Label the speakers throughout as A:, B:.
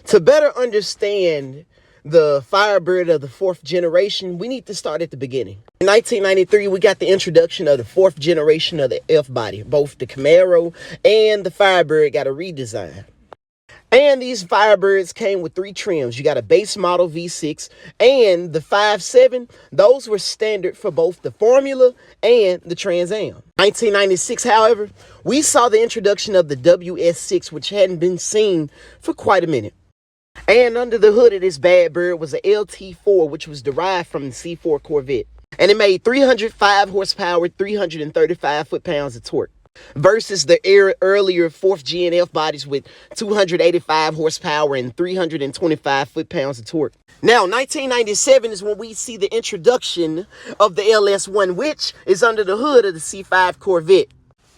A: To better understand the Firebird of the 4th generation, we need to start at the beginning. In 1993, we got the introduction of the 4th generation of the F-body. Both the Camaro and the Firebird got a redesign. And these Firebirds came with 3 trims. You got a base model V6 and the 5.7. Those were standard for both the Formula and the Trans Am. 1996, however, we saw the introduction of the WS6, which hadn't been seen for quite a minute. And under the hood of this bad bird was a LT4, which was derived from the C4 Corvette. And it made 305 horsepower, 335 foot-pounds of torque. Versus the earlier 4th Gen F bodies with 285 horsepower and 325 foot-pounds of torque. Now, 1997 is when we see the introduction of the LS1, which is under the hood of the C5 Corvette.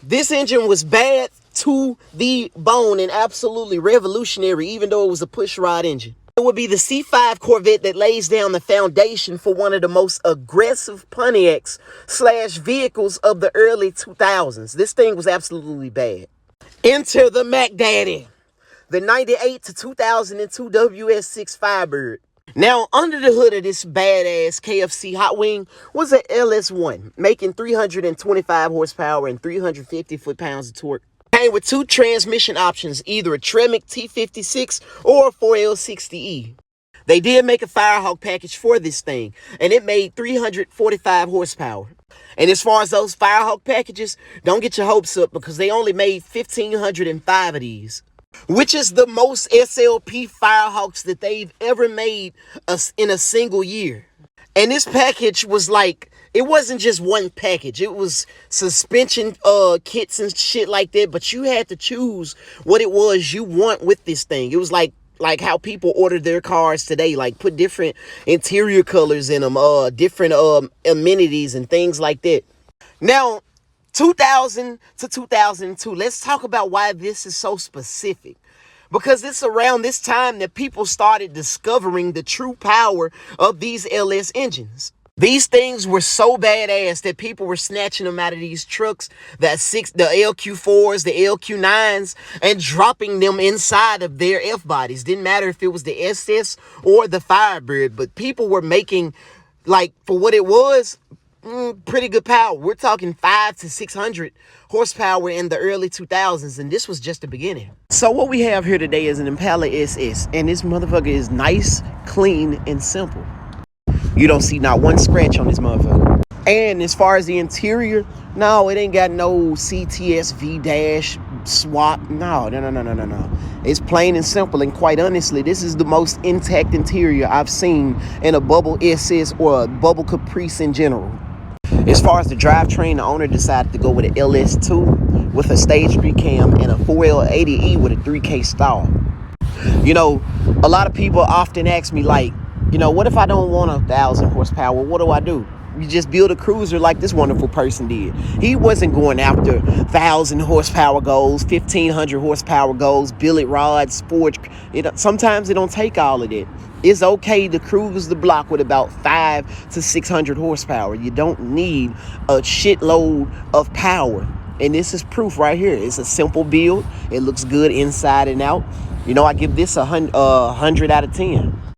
A: This engine was bad to the bone and absolutely revolutionary, even though it was a pushrod engine. It would be the C5 Corvette that lays down the foundation for one of the most aggressive Pontiacs / vehicles of the early 2000s. This thing was absolutely bad. Enter the Mac Daddy, the 98 to 2002 WS6 Firebird. Now, under the hood of this badass KFC Hot Wing was an LS1, making 325 horsepower and 350 foot-pounds of torque. Came with 2 transmission options, either a Tremec T56 or a 4L60E. They did make a Firehawk package for this thing, and it made 345 horsepower. And as far as those Firehawk packages, don't get your hopes up because they only made 1,505 of these, which is the most SLP Firehawks that they've ever made in a single year. And this package was like, it wasn't just one package. It was suspension kits and shit like that, but you had to choose what it was you want with this thing. It was like how people order their cars today, like put different interior colors in them, different amenities and things like that. Now, 2000 to 2002, let's talk about why this is so specific. Because it's around this time that people started discovering the true power of these LS engines. These things were so badass that people were snatching them out of these trucks, the LQ4s, the LQ9s, and dropping them inside of their F-bodies. Didn't matter if it was the SS or the Firebird, but people were making, like, for what it was, pretty good power. We're talking 500 to 600 horsepower in the early 2000s, and this was just the beginning. So what we have here today is an Impala SS, and this motherfucker is nice, clean, and simple. You don't see not one scratch on this motherfucker. And as far as the interior, no, it ain't got no CTSV dash swap. No. It's plain and simple, and quite honestly, this is the most intact interior I've seen in a bubble SS or a bubble Caprice in general. As far as the drivetrain, the owner decided to go with an LS2 with a stage 3 cam and a 4L80E with a 3K stall. You know, a lot of people often ask me, like, you know, what if I don't want 1,000 horsepower? What do I do? You just build a cruiser like this wonderful person did. He wasn't going after 1,000 horsepower goals, 1,500 horsepower goals, billet rods, sports. Sometimes it don't take all of that. It's okay to cruise the block with about 500 to 600 horsepower. You don't need a shitload of power. And this is proof right here. It's a simple build. It looks good inside and out. You know, I give this 100 out of 10.